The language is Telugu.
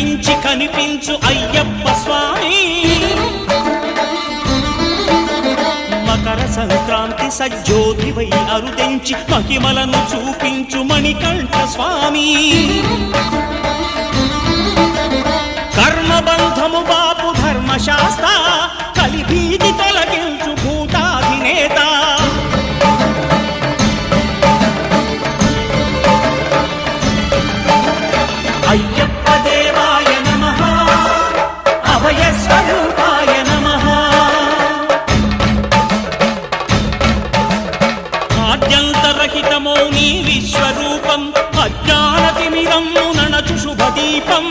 కనిపించి కనిపించు అయ్యప్ప స్వామి మకర సంక్రాంతి సజ్జోతివై అరుదెంచి మహిమలను చూపించు మణికంఠ స్వామి కర్మబంధము బాపు ధర్మశాస్త్ర కలిభీతి తొలగించు భూతాధినేత అయ్యప్ప దేవాయ నమః అభయ స్వరూపాయ నమః ఆద్యంతరహితమో నీ విశ్వరూపం అజ్ఞానతిమిరము నణచు శుభదీపం